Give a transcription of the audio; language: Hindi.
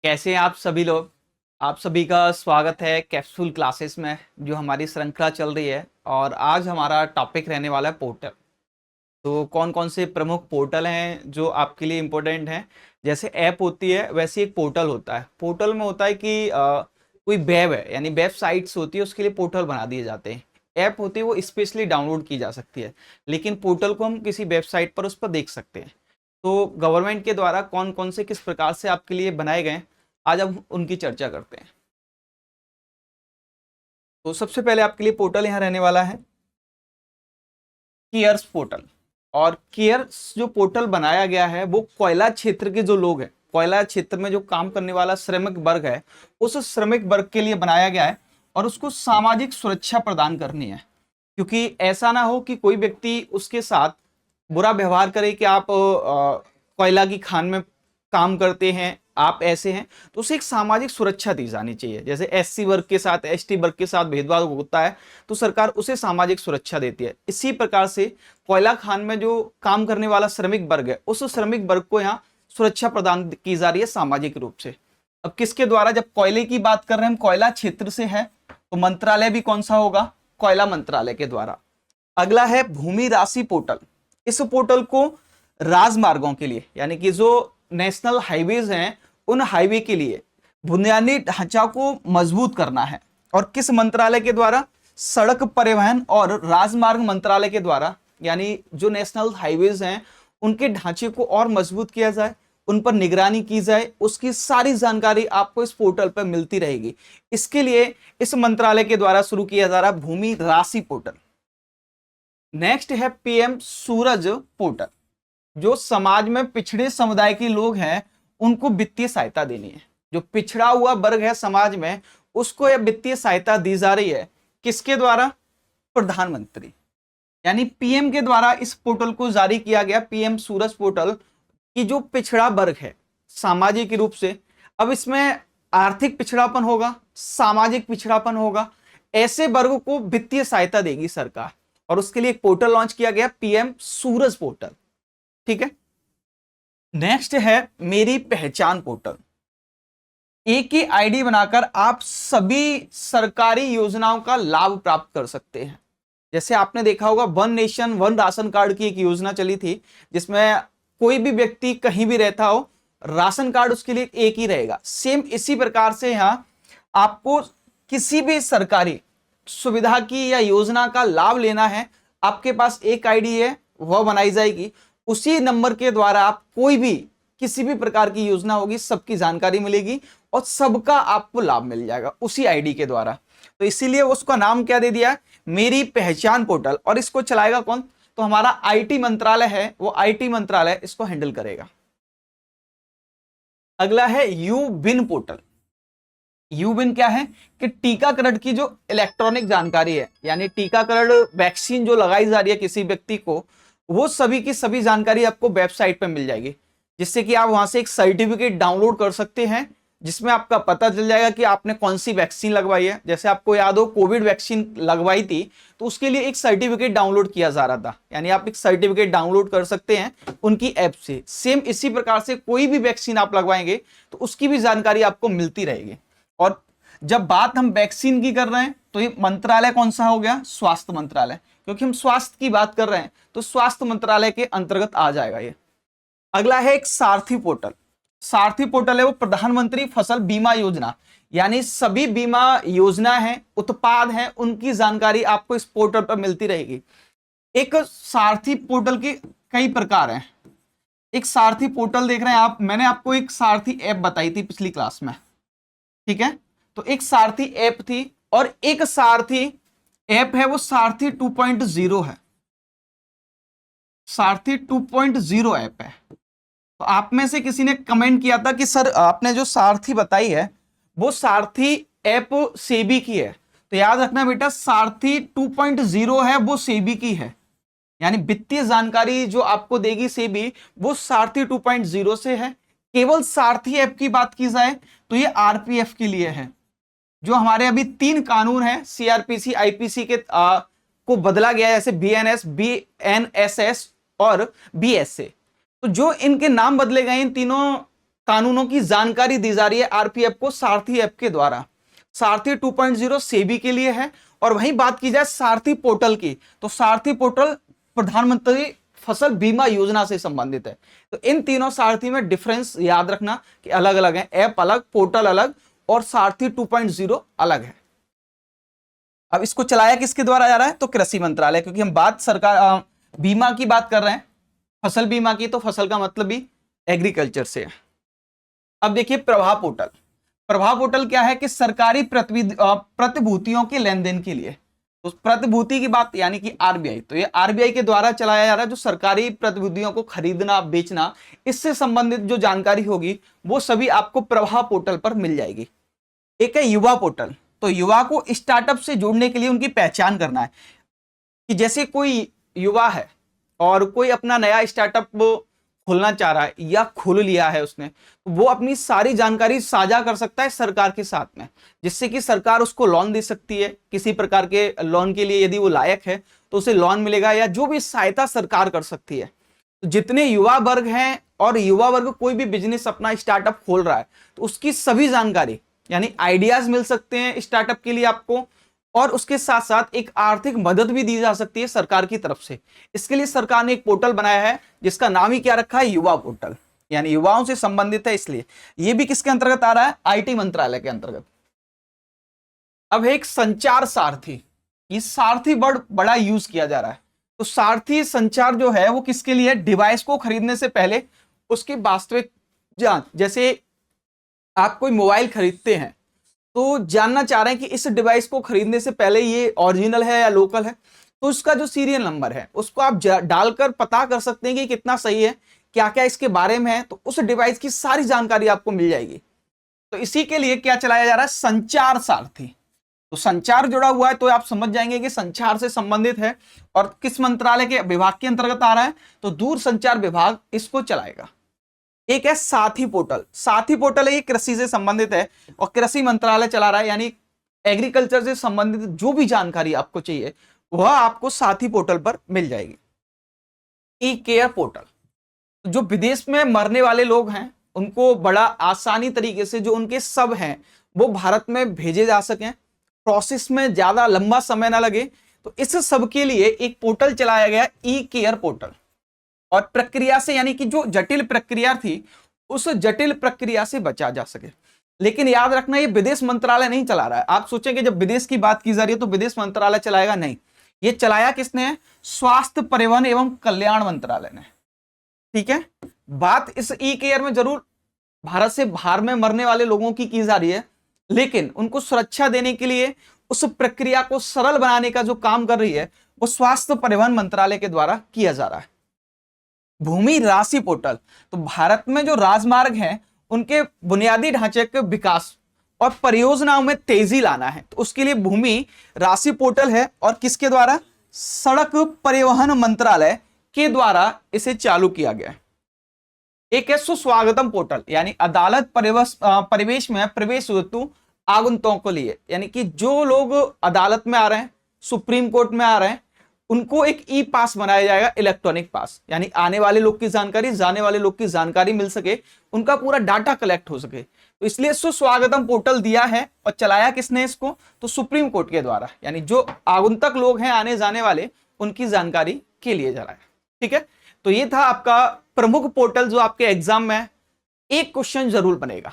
कैसे हैं आप सभी लोग। आप सभी का स्वागत है कैप्सूल क्लासेस में, जो हमारी श्रृंखला चल रही है। और आज हमारा टॉपिक रहने वाला है पोर्टल। तो कौन कौन से प्रमुख पोर्टल हैं जो आपके लिए इम्पोर्टेंट हैं। जैसे ऐप होती है वैसे एक पोर्टल होता है। पोर्टल में होता है कि कोई वेब है, यानी वेबसाइट्स होती है, उसके लिए पोर्टल बना दिए जाते हैं। ऐप होती है वो स्पेशली डाउनलोड की जा सकती है, लेकिन पोर्टल को हम किसी वेबसाइट पर उस पर देख सकते हैं। तो गवर्नमेंट के द्वारा कौन कौन से किस प्रकार से आपके लिए बनाए गए हैं, आज हम उनकी चर्चा करते हैं। तो सबसे पहले आपके लिए पोर्टल यहाँ रहने वाला है केयर्स पोर्टल। और केयर्स जो पोर्टल बनाया गया है वो कोयला क्षेत्र के जो लोग हैं, कोयला क्षेत्र में जो काम करने वाला श्रमिक वर्ग है, उस श्रमिक वर्ग के लिए बनाया गया है। और उसको सामाजिक सुरक्षा प्रदान करनी है, क्योंकि ऐसा ना हो कि कोई व्यक्ति उसके साथ बुरा व्यवहार करे कि आप कोयला की खान में काम करते हैं, आप ऐसे हैं। तो उसे एक सामाजिक सुरक्षा दी जानी चाहिए। जैसे एससी वर्ग के साथ, एसटी वर्ग के साथ भेदभाव होता है तो सरकार उसे सामाजिक सुरक्षा देती है। इसी प्रकार से कोयला खान में जो काम करने वाला श्रमिक वर्ग है, उस श्रमिक वर्ग को यहाँ सुरक्षा प्रदान की जा रही है सामाजिक रूप से। अब किसके द्वारा, जब कोयले की बात कर रहे हैं हम, कोयला क्षेत्र से है, तो मंत्रालय भी कौन सा होगा, कोयला मंत्रालय के द्वारा। अगला है भूमि राशि पोर्टल। इस पोर्टल को राजमार्गों के लिए, यानी कि जो नेशनल हाईवेज हैं, उन हाईवे के लिए बुनियादी ढांचा को मजबूत करना है। और किस मंत्रालय के द्वारा, सड़क परिवहन और राजमार्ग मंत्रालय के द्वारा। यानी जो नेशनल हाईवेज हैं उनके ढांचे को और मजबूत किया जाए, उन पर निगरानी की जाए, उसकी सारी जानकारी आपको इस पोर्टल पर मिलती रहेगी। इसके लिए इस मंत्रालय के द्वारा शुरू किया जा रहा भूमि राशि पोर्टल। नेक्स्ट है पीएम सूरज पोर्टल। जो समाज में पिछड़े समुदाय के लोग हैं उनको वित्तीय सहायता देनी है। जो पिछड़ा हुआ वर्ग है समाज में, उसको यह वित्तीय सहायता दी जा रही है। किसके द्वारा, प्रधानमंत्री यानी पीएम के द्वारा इस पोर्टल को जारी किया गया, पीएम सूरज पोर्टल। की जो पिछड़ा वर्ग है सामाजिक रूप से, अब इसमें आर्थिक पिछड़ापन होगा, सामाजिक पिछड़ापन होगा, ऐसे वर्ग को वित्तीय सहायता देगी सरकार। और उसके लिए एक पोर्टल लॉन्च किया गया, पीएम सूरज पोर्टल। ठीक है। नेक्स्ट है मेरी पहचान पोर्टल। एक ही आईडी बनाकर आप सभी सरकारी योजनाओं का लाभ प्राप्त कर सकते हैं। जैसे आपने देखा होगा one nation one ration card की एक योजना चली थी, जिसमें कोई भी व्यक्ति कहीं भी रहता हो, राशन कार्ड उसके लिए एक ही रहेगा। सेम इसी प्रकार से यहां आपको किसी भी सरकारी सुविधा की या योजना का लाभ लेना है, आपके पास एक आईडी है, वह बनाई जाएगी। उसी नंबर के द्वारा आप कोई भी किसी भी प्रकार की योजना होगी, सबकी जानकारी मिलेगी और सबका आपको लाभ मिल जाएगा उसी आईडी के द्वारा। तो इसीलिए उसका नाम क्या दे दिया, मेरी पहचान पोर्टल। और इसको चलाएगा कौन, तो हमारा आईटी मंत्रालय है, वो आईटी मंत्रालय इसको हैंडल करेगा। अगला है you win portal. You win क्या है कि टीकाकरण की जो इलेक्ट्रॉनिक जानकारी है, यानी टीकाकरण वैक्सीन जो लगाई जा रही है किसी व्यक्ति को, वो सभी की सभी जानकारी आपको वेबसाइट पे मिल जाएगी। जिससे कि आप वहां से एक सर्टिफिकेट डाउनलोड कर सकते हैं, जिसमें आपका पता चल जाएगा कि आपने कौन सी वैक्सीन लगवाई है। जैसे आपको याद हो कोविड वैक्सीन लगवाई थी, तो उसके लिए एक सर्टिफिकेट डाउनलोड किया जा रहा था, यानी आप एक सर्टिफिकेट डाउनलोड कर सकते हैं उनकी ऐप से। सेम इसी प्रकार से कोई भी वैक्सीन आप लगवाएंगे तो उसकी भी जानकारी आपको मिलती रहेगी। और जब बात हम वैक्सीन की कर रहे हैं तो ये मंत्रालय कौन सा हो गया, स्वास्थ्य मंत्रालय, क्योंकि हम स्वास्थ्य की बात कर रहे हैं तो स्वास्थ्य मंत्रालय के अंतर्गत आ जाएगा ये। अगला है एक सारथी पोर्टल। सारथी पोर्टल है वो प्रधानमंत्री फसल बीमा योजना, यानी सभी बीमा योजना है, उत्पाद है, उनकी जानकारी आपको इस पोर्टल पर मिलती रहेगी। एक सारथी पोर्टल के कई प्रकार हैं। एक सारथी पोर्टल देख रहे हैं आप, मैंने आपको एक सारथी ऐप बताई थी पिछली क्लास में, ठीक है। तो एक सारथी ऐप थी और एक सारथी ऐप है वो सारथी 2.0 है। सारथी 2.0 ऐप है। तो आप में से किसी ने कमेंट किया था कि सर आपने जो सारथी बताई है वो सारथी ऐप सेबी की है। तो याद रखना बेटा, सारथी 2.0 है वो सेबी की है, यानी वित्तीय जानकारी जो आपको देगी सेबी, वो सारथी 2.0 से है। केवल सारथी ऐप की बात की जाए तो ये आरपीएफ के लिए है। जो हमारे अभी 3 कानून हैं, सीआरपीसी आईपीसी के को बदला गया है, जैसे बीएनएस, बीएनएसएस और बीएसए। तो जो इनके नाम बदले गए, इन तीनों कानूनों की जानकारी दी जा रही है आरपीएफ को सारथी ऐप के द्वारा। सारथी 2.0 सेबी के लिए है। और वहीं बात की जाए सारथी पोर्टल की, तो सारथी पोर्टल प्रधानमंत्री फसल बीमा योजना से संबंधित है। तो इन तीनों सारथी में डिफरेंस याद रखना कि अलग अलग है, ऐप अलग, पोर्टल अलग और सारथी 2.0 अलग है। अब इसको चलाया किसके द्वारा जा रहा है, तो कृषि मंत्रालय, क्योंकि हम बात सरकार बीमा की बात कर रहे हैं, फसल बीमा की, तो फसल का मतलब भी एग्रीकल्चर से है। अब देखिए प्रभाव पोर्टल। प्रभाव पोर्टल क्या है कि सरकारी प्रतिभूतियों के लेन देन के लिए, तो प्रतिभूति की बात यानी कि आरबीआई, तो ये आरबीआई के द्वारा चलाया जा रहा है जो सरकारी प्रतिभूतियों को खरीदना बेचना, इससे संबंधित जो जानकारी होगी वो सभी आपको प्रभाव पोर्टल पर मिल जाएगी। एक है युवा पोर्टल, तो युवा को स्टार्टअप से जोड़ने के लिए उनकी पहचान करना है कि जैसे कोई युवा है और कोई अपना नया स्टार्टअप खोलना चाह रहा है या खोल लिया है उसने, वो अपनी सारी जानकारी साझा कर सकता है सरकार के साथ में, जिससे कि सरकार उसको लोन दे सकती है। किसी प्रकार के लोन के लिए यदि वो लायक है तो उसे लोन मिलेगा, या जो भी सहायता सरकार कर सकती है। तो जितने युवा वर्ग हैं और युवा वर्ग कोई भी बिजनेस अपना स्टार्टअप खोल रहा है तो उसकी सभी जानकारी यानी आइडियाज मिल सकते हैं स्टार्टअप के लिए आपको, और उसके साथ साथ एक आर्थिक मदद भी दी जा सकती है सरकार की तरफ से। इसके लिए सरकार ने एक पोर्टल बनाया है जिसका नाम ही क्या रखा है, युवा पोर्टल, यानी युवाओं से संबंधित है, इसलिए यह भी किसके अंतर्गत आ रहा है, आईटी मंत्रालय के अंतर्गत। अब एक संचार सारथी, ये सारथी वर्ड बड़ा यूज किया जा रहा है। तो सारथी संचार जो है वो किसके लिए, डिवाइस को खरीदने से पहले उसकी वास्तविक जांच, जैसे आप कोई मोबाइल खरीदते हैं तो जानना चाह रहे हैं कि इस डिवाइस को खरीदने से पहले ये ओरिजिनल है या लोकल है, तो उसका जो सीरियल नंबर है उसको आप डालकर पता कर सकते हैं कि कितना सही है, क्या क्या इसके बारे में है, तो उस डिवाइस की सारी जानकारी आपको मिल जाएगी। तो इसी के लिए क्या चलाया जा रहा है, संचार सारथी। तो संचार जुड़ा हुआ है तो आप समझ जाएंगे कि संचार से संबंधित है और किस मंत्रालय के विभाग के अंतर्गत आ रहा है, तो दूरसंचार विभाग इसको चलाएगा। एक है साथी पोर्टल। साथी पोर्टल है, ये कृषि से संबंधित है और कृषि मंत्रालय चला रहा है, यानी एग्रीकल्चर से संबंधित जो भी जानकारी आपको चाहिए वह आपको साथी पोर्टल पर मिल जाएगी। ई केयर पोर्टल, जो विदेश में मरने वाले लोग हैं उनको बड़ा आसानी तरीके से जो उनके शव हैं वो भारत में भेजे जा सकें, प्रोसेस में ज्यादा लंबा समय ना लगे, तो इस सब के लिए एक पोर्टल चलाया गया, ई केयर पोर्टल। और प्रक्रिया से यानी कि जो जटिल प्रक्रिया थी उस जटिल प्रक्रिया से बचा जा सके। लेकिन याद रखना ये विदेश मंत्रालय नहीं चला रहा है। आप सोचेंगे जब विदेश की बात की जा रही है तो विदेश मंत्रालय चलाएगा, नहीं, ये चलाया किसने है, स्वास्थ्य परिवहन एवं कल्याण मंत्रालय ने। ठीक है, बात इस ई केयर में जरूर भारत से बाहर में मरने वाले लोगों की जा रही है, लेकिन उनको सुरक्षा देने के लिए उस प्रक्रिया को सरल बनाने का जो काम कर रही है वो स्वास्थ्य परिवहन मंत्रालय के द्वारा किया जा रहा है। भूमि राशि पोर्टल, तो भारत में जो राजमार्ग हैं उनके बुनियादी ढांचे के विकास और परियोजनाओं में तेजी लाना है, तो उसके लिए भूमि राशि पोर्टल है और किसके द्वारा, सड़क परिवहन मंत्रालय के द्वारा इसे चालू किया गया है। एक है सुस्वागतम पोर्टल, यानी अदालत परिवेश में प्रवेश हेतु आगंतुकों को लिए, यानी कि जो लोग अदालत में आ रहे हैं, सुप्रीम कोर्ट में आ रहे हैं, उनको एक ई पास बनाया जाएगा, इलेक्ट्रॉनिक पास, यानी आने वाले लोग की जानकारी, जाने वाले लोग की जानकारी मिल सके, उनका पूरा डाटा कलेक्ट हो सके। तो इसलिए सुस्वागतम पोर्टल दिया है और चलाया किसने इसको, तो सुप्रीम कोर्ट के द्वारा, यानी जो आगंतुक लोग हैं आने जाने वाले उनकी जानकारी के लिए चलाया। ठीक है, तो ये था आपका प्रमुख पोर्टल जो आपके एग्जाम में एक क्वेश्चन जरूर बनेगा।